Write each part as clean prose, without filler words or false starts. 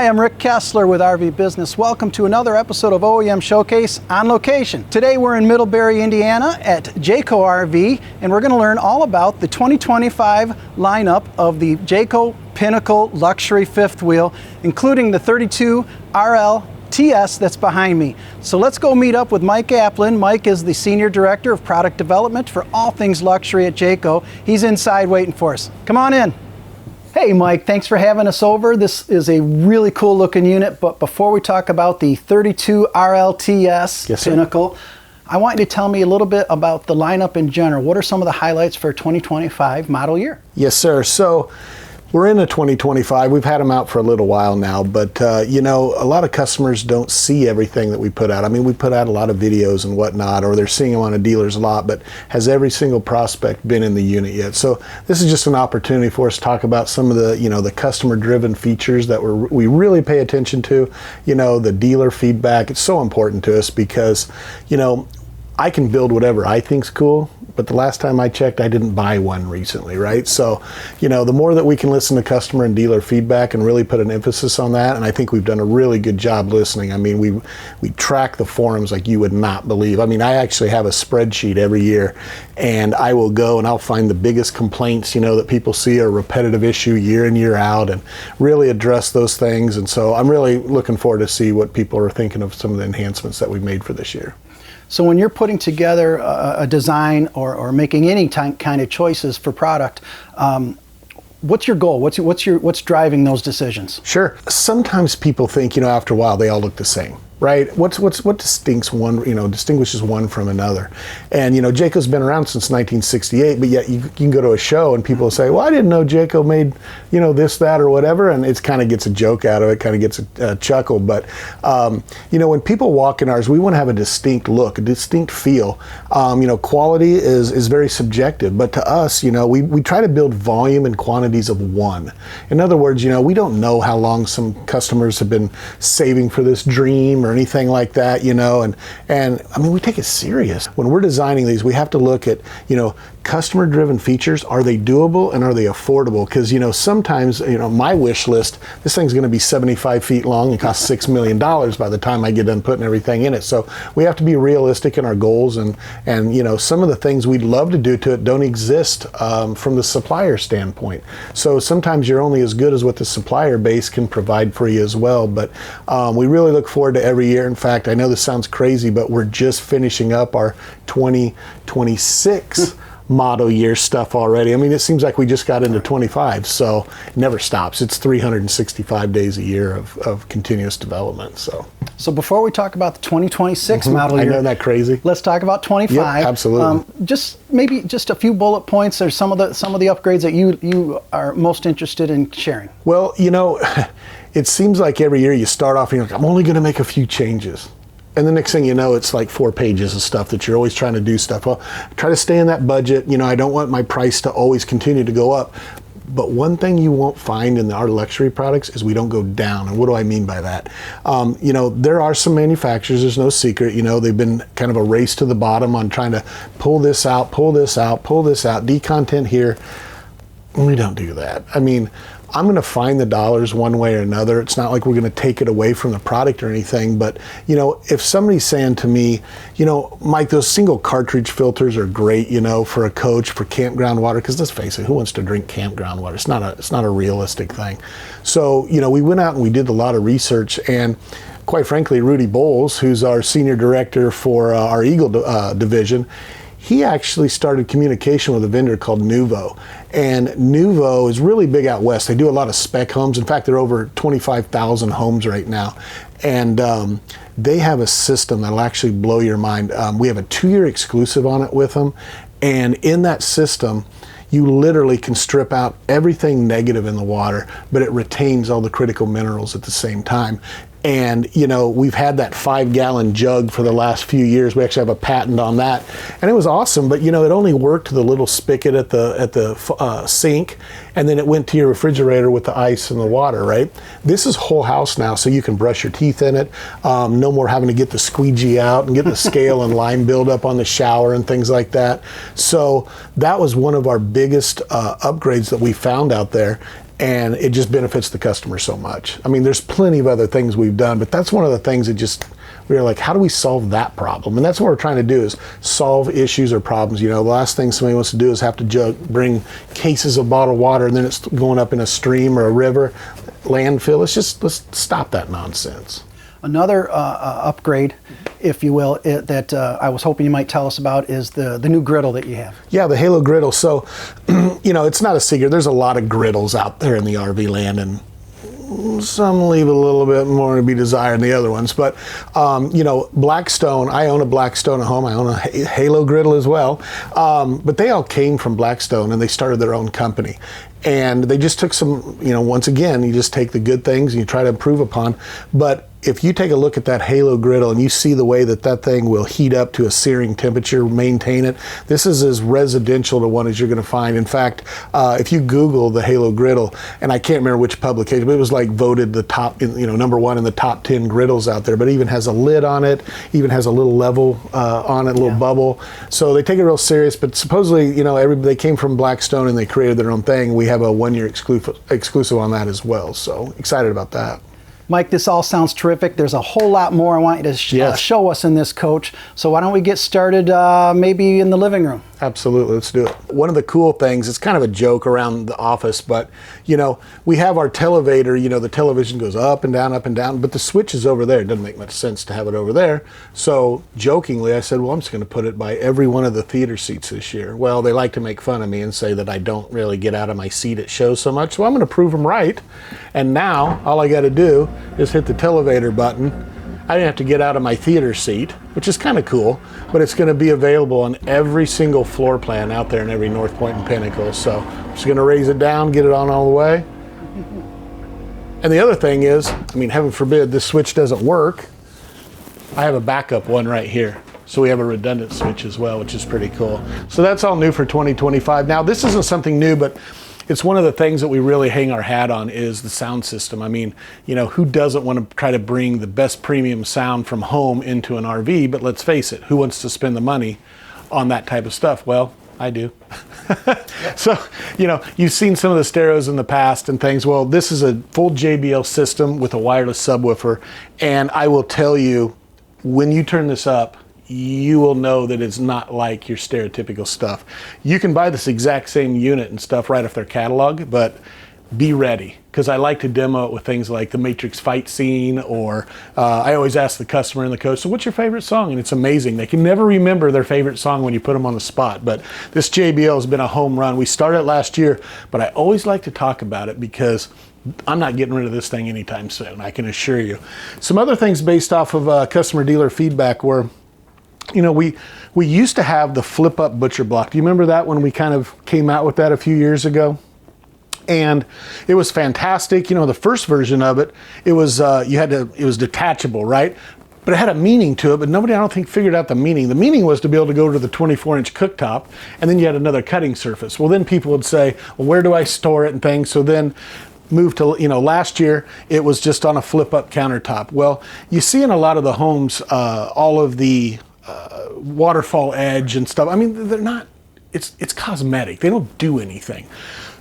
Hi, I'm Rick Kessler with RV Business. Welcome to another episode of OEM Showcase on location. Today we're in Middlebury, Indiana at Jayco RV, and we're going to learn all about the 2025 lineup of the Jayco Pinnacle luxury fifth wheel, including the 32 RL TS that's behind me. So let's go meet up with Mike Aplin. Mike is the Senior Director of Product Development for all things luxury at Jayco. He's inside waiting for us. Come on in. Hey Mike, thanks for having us over. This is a really cool looking unit, but before we talk about the 32 RLTS Pinnacle, I want you to tell me a little bit about the lineup in general. What are some of the highlights for 2025 model year? Yes, sir. So we're in a 2025. We've had them out for a little while now, but you know, a lot of customers don't see everything that we put out. I mean, we put out a lot of videos and whatnot, or they're seeing them on a dealer's lot, but has every single prospect been in the unit yet? So this is just an opportunity for us to talk about some of the, you know, the customer-driven features that we really pay attention to. You know, the dealer feedback. It's so important to us because, you know, I can build whatever I think's cool, but the last time I checked, I didn't buy one recently, right? So, you know, the more that we can listen to customer and dealer feedback and really put an emphasis on that, and I think we've done a really good job listening. I mean, we track the forums like you would not believe. I mean, I actually have a spreadsheet every year, and I will go and I'll find the biggest complaints, you know, that people see are a repetitive issue year in, year out, and really address those things. And so I'm really looking forward to see what people are thinking of some of the enhancements that we've made for this year. So when you're putting together a design or making any kind of choices for product, what's your goal? What's driving those decisions? Sure. Sometimes people think, you know, after a while they all look the same, right? What distinguishes one from another? And you know, Jayco's been around since 1968, but yet you can go to a show and people say, well, I didn't know Jayco made, you know, this, that, or whatever, and it kind of gets a joke out of it, kind of gets a chuckle. But you know, when people walk in ours, we want to have a distinct look, a distinct feel. You know, quality is very subjective, but to us, you know, we try to build volume and quantities of one. In other words, you know, we don't know how long some customers have been saving for this dream or anything like that, you know, and I mean, we take it serious. When we're designing these, we have to look at, you know, customer driven features. Are they doable and are they affordable? Because, you know, sometimes, you know, my wish list, this thing's going to be 75 feet long and cost $6 million by the time I get done putting everything in it. So we have to be realistic in our goals, and you know, some of the things we'd love to do to it don't exist from the supplier standpoint. So sometimes you're only as good as what the supplier base can provide for you as well. But we really look forward to every year. In fact, I know this sounds crazy, but we're just finishing up our 2026 model year stuff already. I mean, it seems like we just got into 25, so it never stops. It's 365 days a year of continuous development. So before we talk about the 2026 model year, I know that crazy. Let's talk about 25. Yep, absolutely. Maybe just a few bullet points or some of the upgrades that you are most interested in sharing. Well, you know, it seems like every year you start off and you're like, I'm only going to make a few changes. And the next thing you know, it's like 4 pages of stuff that you're always trying to do stuff. Well, try to stay in that budget. You know, I don't want my price to always continue to go up. But one thing you won't find in our luxury products is we don't go down. And what do I mean by that? You know, there are some manufacturers, there's no secret, you know, they've been kind of a race to the bottom on trying to pull this out, decontent here. We don't do that. I mean, I'm going to find the dollars one way or another. It's not like we're going to take it away from the product or anything, but you know, if somebody's saying to me, you know, Mike, those single cartridge filters are great, you know, for a coach, for campground water, because let's face it, who wants to drink campground water? It's not a realistic thing. So, you know, we went out and we did a lot of research, and quite frankly, Rudy Bowles, who's our senior director for our Eagle division, he actually started communication with a vendor called Nuvo. And Nuvo is really big out west. They do a lot of spec homes. In fact, they're over 25,000 homes right now. And they have a system that'll actually blow your mind. We have a 2-year exclusive on it with them. And in that system, you literally can strip out everything negative in the water, but it retains all the critical minerals at the same time. And you know, we've had that 5-gallon jug for the last few years. We actually have a patent on that, and it was awesome. But you know, it only worked to the little spigot at the sink, and then it went to your refrigerator with the ice and the water. Right? This is whole house now, so you can brush your teeth in it. No more having to get the squeegee out and get the scale and lime buildup on the shower and things like that. So that was one of our biggest upgrades that we found out there. and it just benefits the customer so much. I mean, there's plenty of other things we've done, but that's one of the things that just, we were like, how do we solve that problem? And that's what we're trying to do, is solve issues or problems. You know, the last thing somebody wants to do is have to bring cases of bottled water and then it's going up in a stream or a river, landfill. Let's stop that nonsense. Another upgrade, if you will, that I was hoping you might tell us about is the new griddle that you have. Yeah, the Halo griddle. So, you know, it's not a secret. There's a lot of griddles out there in the RV land, and some leave a little bit more to be desired than the other ones. But, you know, Blackstone, I own a Blackstone at home. I own a Halo griddle as well. But they all came from Blackstone, and they started their own company. And they just took some, you know, once again, you just take the good things and you try to improve upon. But if you take a look at that Halo griddle and you see the way that that thing will heat up to a searing temperature, maintain it, this is as residential to one as you're going to find. In fact, if you Google the Halo griddle, and I can't remember which publication, but it was like voted the top, you know, #1 in the top 10 griddles out there. But it even has a lid on it, even has a little level on it, a little bubble. So they take it real serious. But supposedly, you know, they came from Blackstone and they created their own thing. We have a 1-year exclusive on that as well. So excited about that. Mike, this all sounds terrific. There's a whole lot more I want you to show us in this coach. So why don't we get started maybe in the living room? Absolutely, let's do it. One of the cool things, it's kind of a joke around the office, but you know, we have our televator, you know, the television goes up and down, but the switch is over there. It doesn't make much sense to have it over there. So jokingly, I said, well, I'm just gonna put it by every one of the theater seats this year. Well, they like to make fun of me and say that I don't really get out of my seat at shows so much, so I'm gonna prove them right. And now, all I gotta do is hit the televator button. I didn't have to get out of my theater seat, which is kind of cool, but it's going to be available on every single floor plan out there in every North Point and Pinnacle. So I'm just going to raise it down, get it on all the way. And the other thing is, I mean, heaven forbid this switch doesn't work, I have a backup one right here. So we have a redundant switch as well, which is pretty cool. So that's all new for 2025. Now, this isn't something new, but it's one of the things that we really hang our hat on is the sound system. I mean, you know, who doesn't want to try to bring the best premium sound from home into an RV? But let's face it, who wants to spend the money on that type of stuff? Well, I do. So, you know, you've seen some of the stereos in the past and things. Well, this is a full JBL system with a wireless subwoofer. And I will tell you, when you turn this up, you will know that it's not like your stereotypical stuff. You can buy this exact same unit and stuff right off their catalog, but be ready, because I like to demo it with things like the Matrix fight scene, or I always ask the customer and the coach, so what's your favorite song? And it's amazing. They can never remember their favorite song when you put them on the spot, but this JBL has been a home run. We started last year, but I always like to talk about it because I'm not getting rid of this thing anytime soon, I can assure you. Some other things based off of customer dealer feedback were, you know, we used to have the flip up butcher block. Do you remember that when we kind of came out with that a few years ago? And it was fantastic. You know, the first version of it, it was it was detachable, right? But it had a meaning to it, but nobody, I don't think, figured out the meaning. The meaning was to be able to go to the 24-inch cooktop, and then you had another cutting surface. Well, then people would say, well, where do I store it and things? So then moved to, you know, last year it was just on a flip up countertop. Well, you see in a lot of the homes, all of the waterfall edge and stuff. I mean, they're not, it's cosmetic. They don't do anything.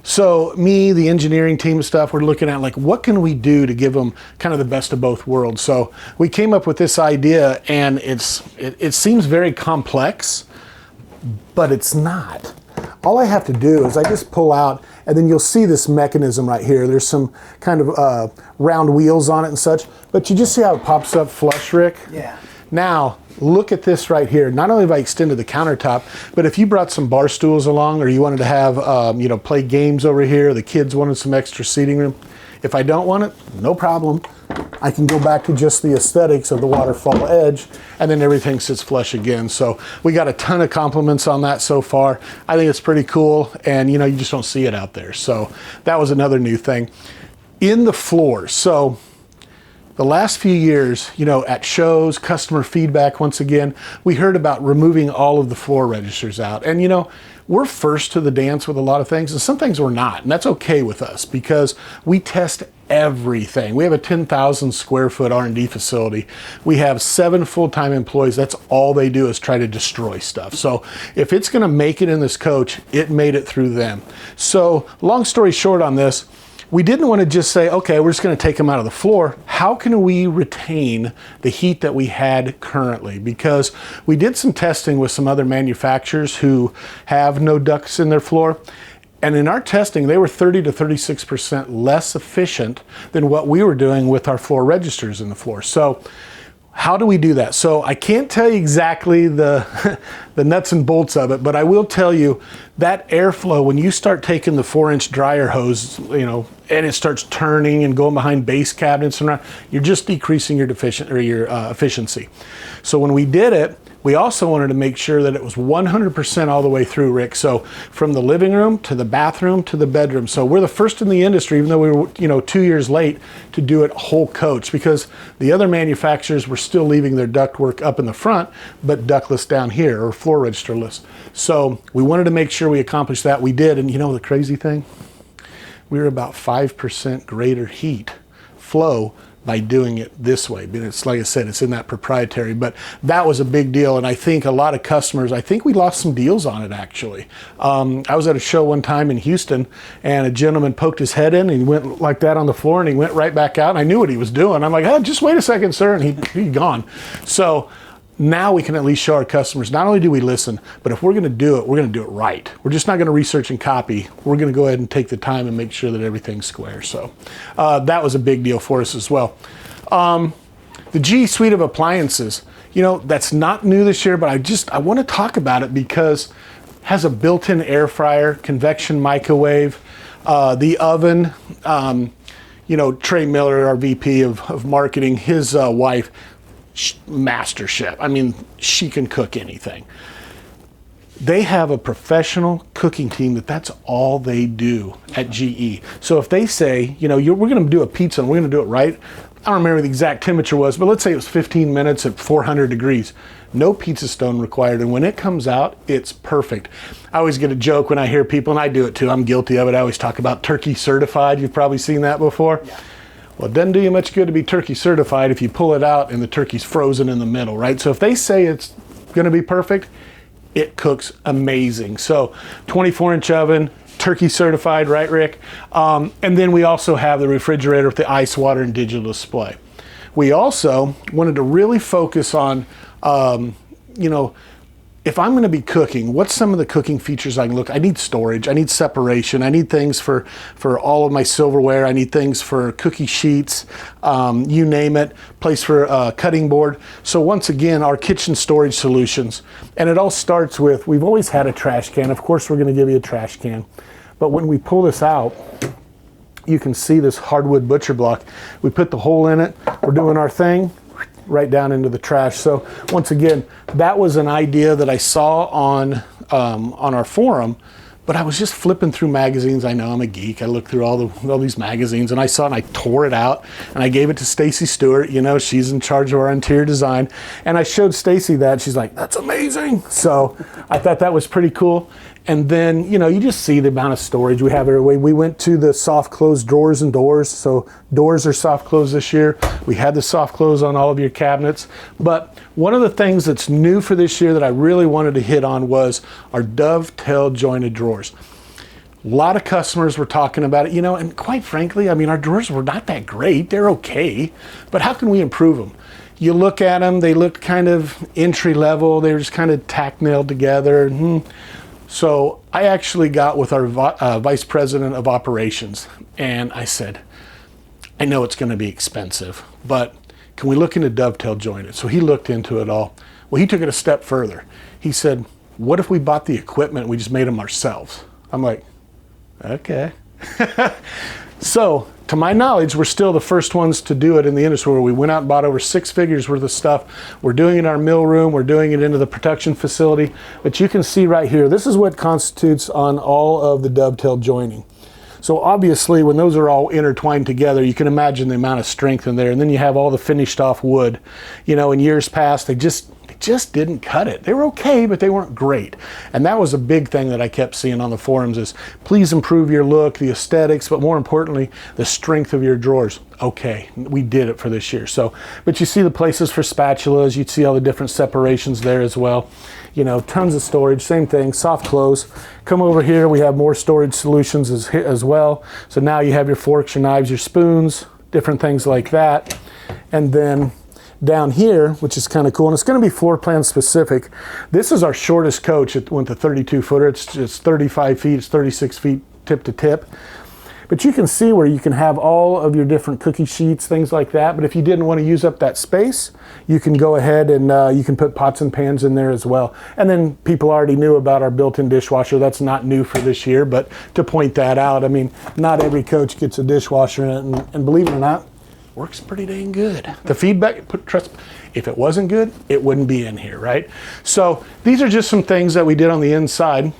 So me, the engineering team stuff, we're looking at like, what can we do to give them kind of the best of both worlds? So we came up with this idea, and it seems very complex, but it's not. All I have to do is I just pull out, and then you'll see this mechanism right here. There's some kind of round wheels on it and such, but you just see how it pops up flush, Rick? Yeah. Now, look at this right here. Not only have I extended the countertop, but if you brought some bar stools along, or you wanted to have, you know, play games over here, the kids wanted some extra seating room. If I don't want it, no problem. I can go back to just the aesthetics of the waterfall edge, and then everything sits flush again. So we got a ton of compliments on that so far. I think it's pretty cool, and you know, you just don't see it out there. So that was another new thing. In the floors, so the last few years, you know, at shows, customer feedback, once again, we heard about removing all of the floor registers out. And you know, we're first to the dance with a lot of things, and some things we're not, and that's okay with us because we test everything. We have a 10,000 square foot R&D facility. We have 7 full-time employees. That's all they do is try to destroy stuff. So if it's gonna make it in this coach, it made it through them. So long story short on this, we didn't want to just say, okay, we're just going to take them out of the floor. How can we retain the heat that we had currently? Because we did some testing with some other manufacturers who have no ducts in their floor. And in our testing, they were 30 to 36% less efficient than what we were doing with our floor registers in the floor. So how do we do that? So I can't tell you exactly the nuts and bolts of it, but I will tell you that airflow, when you start taking the 4-inch dryer hose, and it starts turning and going behind base cabinets and around, you're just decreasing your efficiency. So when we did it, we also wanted to make sure that it was 100% all the way through, Rick. So from the living room to the bathroom to the bedroom. So we're the first in the industry, even though we were 2 years late, to do it whole coach, because the other manufacturers were still leaving their ductwork up in the front, but ductless down here, or floor registerless. So we wanted to make sure we accomplished that. We did, and the crazy thing? We were about 5% greater heat flow by doing it this way. But it's, like I said, it's in that proprietary, but that was a big deal. And I think a lot of customers, I think we lost some deals on it actually. I was at a show one time in Houston, and a gentleman poked his head in and he went like that on the floor, and he went right back out, and I knew what he was doing. I'm like, oh, just wait a second, sir. And he'd gone. So now we can at least show our customers, not only do we listen, but if we're going to do it, we're going to do it right. We're just not going to research and copy. We're going to go ahead and take the time and make sure that everything's square. So that was a big deal for us as well. The G suite of appliances, that's not new this year, but I want to talk about it because it has a built-in air fryer, convection microwave, the oven. Trey Miller, our VP of marketing, his wife, master chef. I mean, she can cook anything. They have a professional cooking team that's all they do at GE. So if they say, we're going to do a pizza and we're going to do it right, I don't remember the exact temperature was, but let's say it was 15 minutes at 400 degrees. No pizza stone required, and when it comes out, it's perfect. I always get a joke when I hear people, and I do it too, I'm guilty of it, I always talk about turkey certified. You've probably seen that before. Yeah. Well, it doesn't do you much good to be turkey certified if you pull it out and the turkey's frozen in the middle, right? So if they say it's going to be perfect, it cooks amazing. So 24-inch oven, turkey certified, right, Rick? And then we also have the refrigerator with the ice, water, and digital display. We also wanted to really focus on, if I'm going to be cooking, what's some of the cooking features I can look? I need storage, I need separation, I need things for all of my silverware, I need things for cookie sheets, you name it, place for a cutting board. So once again, our kitchen storage solutions, and it all starts with, we've always had a trash can. Of course, we're going to give you a trash can. But when we pull this out, you can see this hardwood butcher block. We put the hole in it, we're doing our thing, right down into the trash. So once again, that was an idea that I saw on our forum, but I was just flipping through magazines. I know I'm a geek. I looked through all these magazines, and I saw it, and I tore it out, and I gave it to Stacy Stewart. She's in charge of our interior design, and I showed Stacy that. She's like, "That's amazing." So I thought that was pretty cool. And then, you just see the amount of storage we have everywhere. We went to the soft close drawers and doors. So doors are soft close this year. We had the soft close on all of your cabinets. But one of the things that's new for this year that I really wanted to hit on was our dovetail jointed drawers. A lot of customers were talking about it, and quite frankly, our drawers were not that great. They're okay, but how can we improve them? You look at them, they look kind of entry level. They were just kind of tack nailed together. So I actually got with our vice president of operations, and I said, I know it's going to be expensive, but can we look into dovetail jointed? So he looked into it all. Well, he took it a step further. He said, what if we bought the equipment and we just made them ourselves? I'm like, okay. So to my knowledge, we're still the first ones to do it in the industry, where we went out and bought over 6 figures worth of stuff. We're doing it in our mill room. We're doing it into the production facility. But you can see right here, this is what constitutes on all of the dovetail joining. So obviously, when those are all intertwined together, you can imagine the amount of strength in there. And then you have all the finished off wood. In years past, they just just didn't cut it. They were okay, but they weren't great. And that was a big thing that I kept seeing on the forums is please improve your look, the aesthetics, but more importantly, the strength of your drawers. Okay, we did it for this year. So, but you see the places for spatulas, you'd see all the different separations there as well. You know, tons of storage, same thing, soft close. Come over here, we have more storage solutions as well. So now you have your forks, your knives, your spoons, different things like that. And then down here, which is kind of cool, and it's going to be floor plan specific. This is our shortest coach. It went to 32 footer. It's 35 feet, it's 36 feet tip to tip. But you can see where you can have all of your different cookie sheets, things like that. But if you didn't want to use up that space, you can go ahead and you can put pots and pans in there as well. And then people already knew about our built-in dishwasher. That's not new for this year, but to point that out, I mean, not every coach gets a dishwasher in it, and believe it or not, works pretty dang good. The feedback, trust, if it wasn't good, it wouldn't be in here, right? So these are just some things that we did on the inside.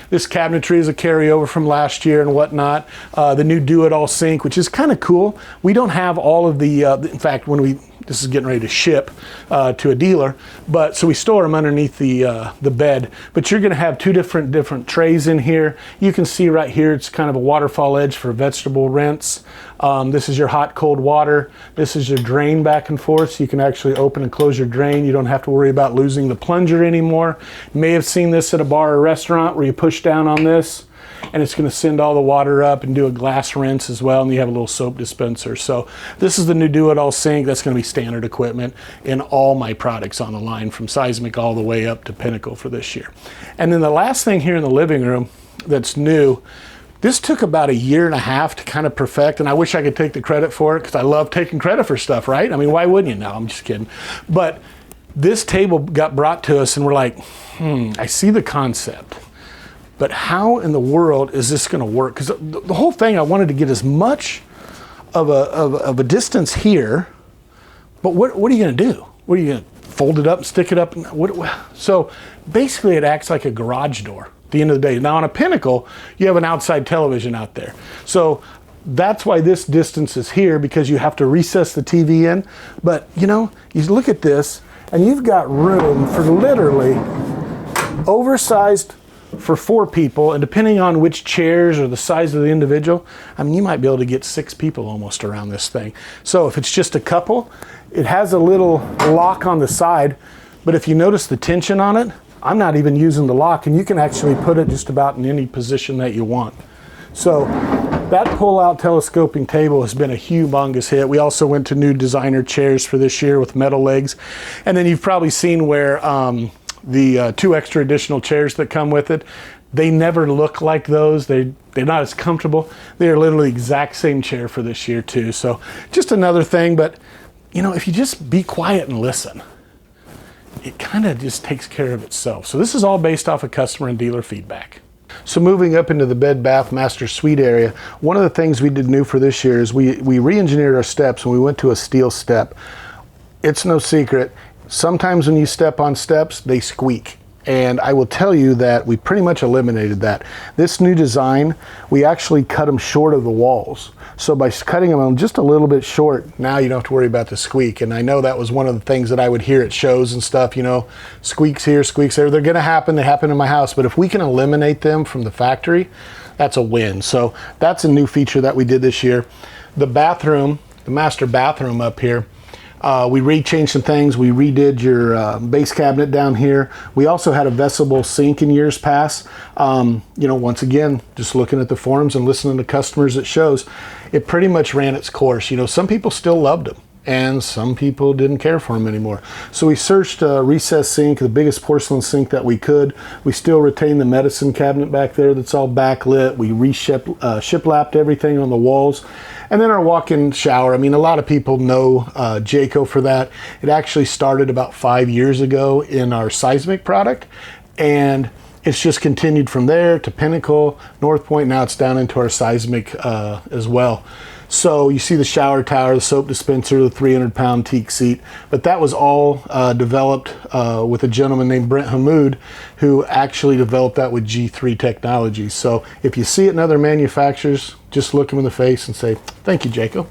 This cabinetry is a carryover from last year and whatnot. The new do-it-all sink, which is kind of cool. We don't have all of the, in fact, this is getting ready to ship to a dealer, but so we store them underneath the bed. But you're going to have two different trays in here. You can see right here, it's kind of a waterfall edge for vegetable rinse. This is your hot, cold water. This is your drain back and forth, so you can actually open and close your drain. You don't have to worry about losing the plunger anymore. You may have seen this at a bar or restaurant where you push down on this and it's going to send all the water up and do a glass rinse as well, and you have a little soap dispenser. So this is the new do-it-all sink. That's going to be standard equipment in all my products on the line, from Seismic all the way up to Pinnacle for this year. And then the last thing here in the living room that's new, this took about 1.5 years to kind of perfect, and I wish I could take the credit for it because I love taking credit for stuff, right? I mean, why wouldn't you? No, I'm just kidding. But this table got brought to us and we're like, I see the concept, but how in the world is this going to work? Because the whole thing, I wanted to get as much of a distance here, but what are you going to do? What are you going to fold it up and stick it up? So basically it acts like a garage door at the end of the day. Now on a Pinnacle, you have an outside television out there. So that's why this distance is here, because you have to recess the TV in. But you know, you look at this and you've got room for literally oversized for 4 people, and depending on which chairs or the size of the individual, I mean, you might be able to get 6 people almost around this thing. So if it's just a couple, it has a little lock on the side, but if you notice the tension on it, I'm not even using the lock, and you can actually put it just about in any position that you want. So that pull-out telescoping table has been a humongous hit. We also went to new designer chairs for this year with metal legs, and then you've probably seen where the 2 extra additional chairs that come with it, they never look like those. They're not as comfortable. They're literally the exact same chair for this year too. So just another thing, but you know, if you just be quiet and listen, it kind of just takes care of itself. So this is all based off of customer and dealer feedback. So moving up into the bed, bath, master suite area, one of the things we did new for this year is we re-engineered our steps and we went to a steel step. It's no secret, sometimes when you step on steps, they squeak. And I will tell you that we pretty much eliminated that. This new design, we actually cut them short of the walls. So by cutting them just a little bit short, now you don't have to worry about the squeak. And I know that was one of the things that I would hear at shows and stuff, you know, squeaks here, squeaks there. They're gonna happen, they happen in my house. But if we can eliminate them from the factory, that's a win. So that's a new feature that we did this year. The bathroom, the master bathroom up here, we re-changed some things. We redid your base cabinet down here. We also had a vestibule sink in years past. You know, once again, just looking at the forums and listening to customers at shows, it pretty much ran its course. You know, some people still loved them and some people didn't care for them anymore. So we searched a recessed sink, the biggest porcelain sink that we could. We still retain the medicine cabinet back there that's all backlit. We shiplapped everything on the walls. And then our walk-in shower, I mean, a lot of people know Jayco for that. It actually started about 5 years ago in our Seismic product, and it's just continued from there to Pinnacle, North Point, now it's down into our Seismic as well. So you see the shower tower, the soap dispenser, the 300-pound teak seat, but that was all developed with a gentleman named Brent Hamoud, who actually developed that with G3 technology. So if you see it in other manufacturers, just look them in the face and say, thank you, Jayco.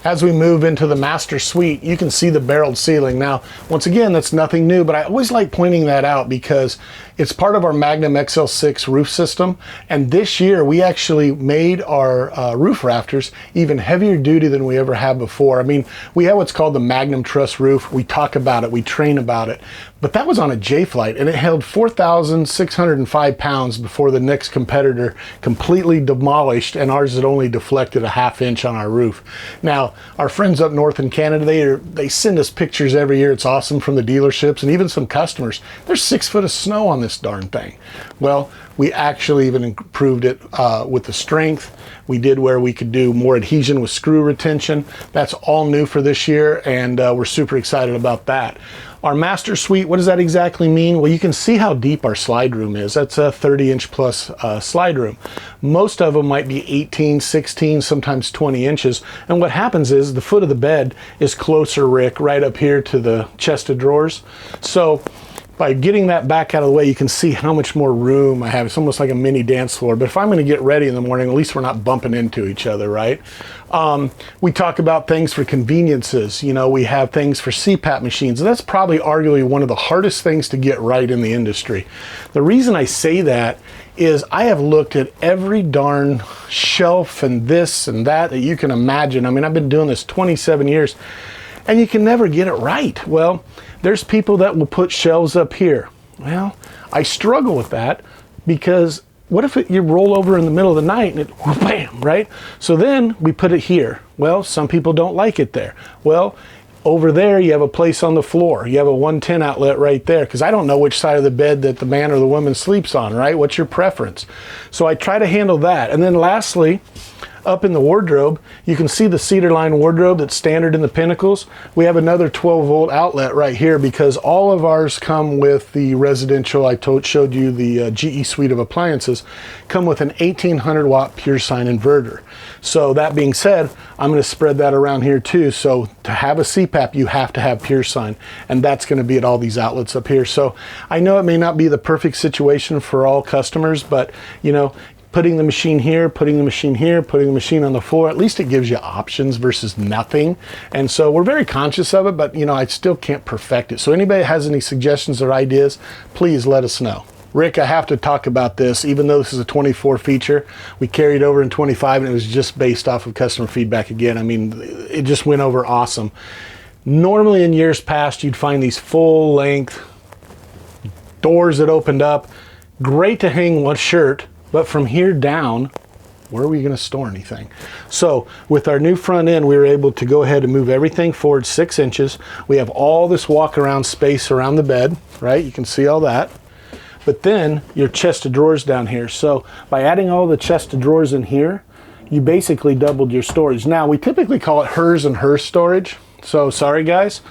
As we move into the master suite, you can see the barreled ceiling. Now, once again, that's nothing new, but I always like pointing that out because it's part of our Magnum XL6 roof system. And this year, we actually made our roof rafters even heavier duty than we ever have before. I mean, we have what's called the Magnum Truss roof. We talk about it, we train about it. But that was on a J-Flight, and it held 4,605 pounds before the next competitor completely demolished, and ours had only deflected a ½ inch on our roof. Now, our friends up north in Canada, they send us pictures every year. It's awesome, from the dealerships and even some customers. There's 6 foot of snow on this darn thing. Well, we actually even improved it with the strength. We did where we could do more adhesion with screw retention. That's all new for this year, and we're super excited about that. Our master suite, what does that exactly mean? Well, you can see how deep our slide room is. That's a 30-inch plus slide room. Most of them might be 18, 16, sometimes 20 inches. And what happens is the foot of the bed is closer, Rick, right up here to the chest of drawers. So by getting that back out of the way, you can see how much more room I have. It's almost like a mini dance floor. But if I'm going to get ready in the morning, at least we're not bumping into each other, right? We talk about things for conveniences. You know, we have things for CPAP machines. And that's probably arguably one of the hardest things to get right in the industry. The reason I say that is I have looked at every darn shelf and this and that you can imagine. I mean, I've been doing this 27 years, and you can never get it right. Well, there's people that will put shelves up here. Well, I struggle with that because what if you roll over in the middle of the night and it, bam, right? So then we put it here. Well, some people don't like it there. Well, over there you have a place on the floor. You have a 110 outlet right there, because I don't know which side of the bed that the man or the woman sleeps on, right? What's your preference? So I try to handle that. And then lastly, up in the wardrobe, you can see the cedar line wardrobe that's standard in the Pinnacles. We have another 12-volt outlet right here because all of ours come with the residential, showed you the GE suite of appliances, come with an 1800 watt pure sine inverter. So that being said, I'm going to spread that around here too. So to have a CPAP, you have to have pure sine, and that's going to be at all these outlets up here. So I know it may not be the perfect situation for all customers, but you know, putting the machine here, putting the machine here, putting the machine on the floor, at least it gives you options versus nothing. And so we're very conscious of it, but you know, I still can't perfect it. So anybody that has any suggestions or ideas, please let us know. Rick, I have to talk about this. Even though this is a 24 feature, we carried over in 25, and it was just based off of customer feedback again. I mean, it just went over awesome. Normally in years past, you'd find these full length doors that opened up. Great to hang one shirt, but from here down, where are we going to store anything? So with our new front end, we were able to go ahead and move everything forward 6 inches. We have all this walk around space around the bed, right? You can see all that. But then your chest of drawers down here. So by adding all the chest of drawers in here, you basically doubled your storage. Now we typically call it hers and her storage. So sorry guys,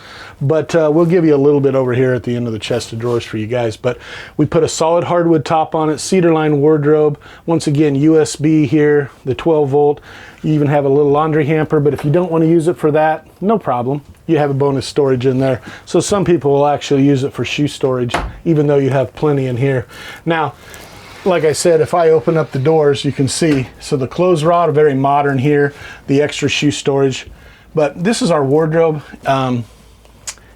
but we'll give you a little bit over here at the end of the chest of drawers for you guys. But we put a solid hardwood top on it, cedar line wardrobe. Once again, USB here, the 12 volt. You even have a little laundry hamper, but if you don't want to use it for that, no problem. You have a bonus storage in there. So some people will actually use it for shoe storage, even though you have plenty in here. Now, like I said, if I open up the doors, you can see, so the clothes rod are very modern here, the extra shoe storage. But this is our wardrobe.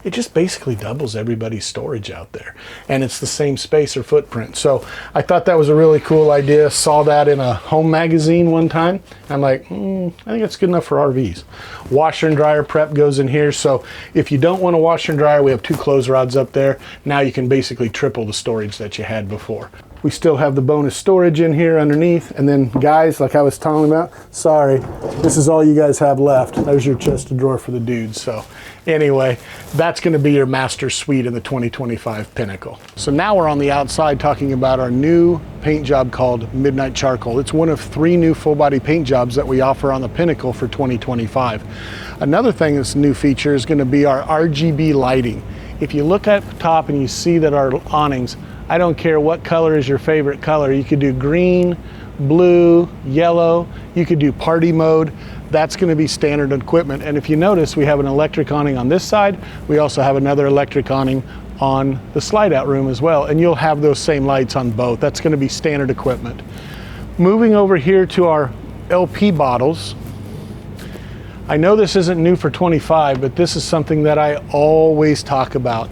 It just basically doubles everybody's storage out there. And it's the same space or footprint. So I thought that was a really cool idea. Saw that in a home magazine one time. I'm like, I think it's good enough for RVs. Washer and dryer prep goes in here. So if you don't want a washer and dryer, we have 2 clothes rods up there. Now you can basically triple the storage that you had before. We still have the bonus storage in here underneath. And then guys, like I was talking about, sorry, this is all you guys have left. There's your chest of drawer for the dudes. So anyway, that's going to be your master suite in the 2025 Pinnacle. So now we're on the outside talking about our new paint job called Midnight Charcoal. It's one of 3 new full body paint jobs that we offer on the Pinnacle for 2025. Another thing that's a new feature is going to be our RGB lighting. If you look at the top and you see that our awnings, I don't care what color is your favorite color. You could do green, blue, yellow. You could do party mode. That's going to be standard equipment. And if you notice, we have an electric awning on this side. We also have another electric awning on the slide out room as well. And you'll have those same lights on both. That's going to be standard equipment. Moving over here to our LP bottles. I know this isn't new for 25, but this is something that I always talk about.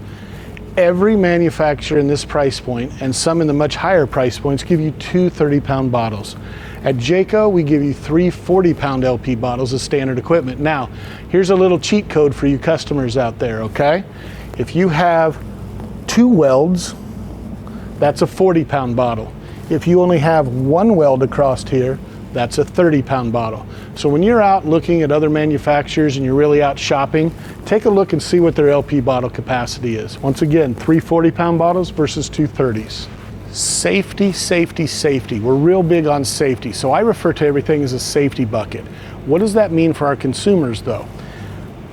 Every manufacturer in this price point, and some in the much higher price points, give you 2 30-pound bottles. At Jayco, we give you 3 40-pound LP bottles as standard equipment. Now, here's a little cheat code for you customers out there, okay? If you have 2 welds, that's a 40-pound bottle. If you only have 1 weld across here, that's a 30-pound bottle. So when you're out looking at other manufacturers and you're really out shopping, take a look and see what their LP bottle capacity is. Once again, 3 40-pound bottles versus 2 30s. Safety, safety, safety. We're real big on safety, so I refer to everything as a safety bucket. What does that mean for our consumers though?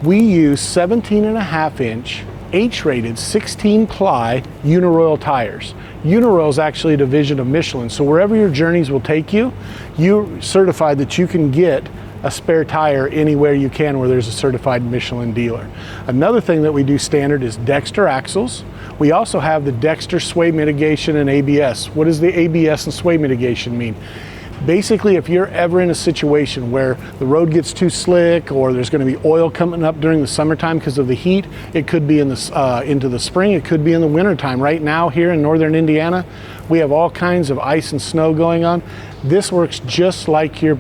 We use 17.5-inch H-rated 16-ply Uniroyal tires. Uniroyal is actually a division of Michelin, so wherever your journeys will take you, you're certified that you can get a spare tire anywhere you can where there's a certified Michelin dealer. Another thing that we do standard is Dexter axles. We also have the Dexter sway mitigation and ABS. What does the ABS and sway mitigation mean? Basically, if you're ever in a situation where the road gets too slick or there's going to be oil coming up during the summertime because of the heat, it could be in the, into the spring, it could be in the wintertime. Right now here in northern Indiana, we have all kinds of ice and snow going on. This works just like your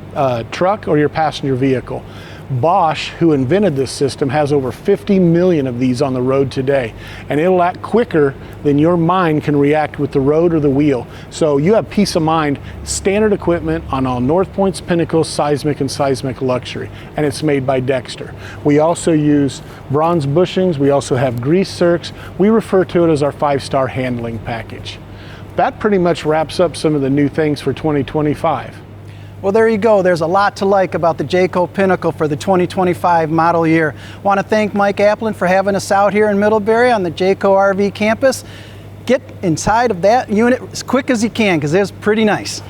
truck or your passenger vehicle. Bosch, who invented this system, has over 50 million of these on the road today, and it'll act quicker than your mind can react with the road or the wheel. So you have peace of mind. Standard equipment on all North Points, Pinnacle, Seismic, and Seismic Luxury, and it's made by Dexter. We also use bronze bushings. We also have grease circs. We refer to it as our 5-star handling package. That pretty much wraps up some of the new things for 2025. Well, there you go. There's a lot to like about the Jayco Pinnacle for the 2025 model year. Want to thank Mike Aplin for having us out here in Middlebury on the Jayco RV campus. Get inside of that unit as quick as you can because it's pretty nice.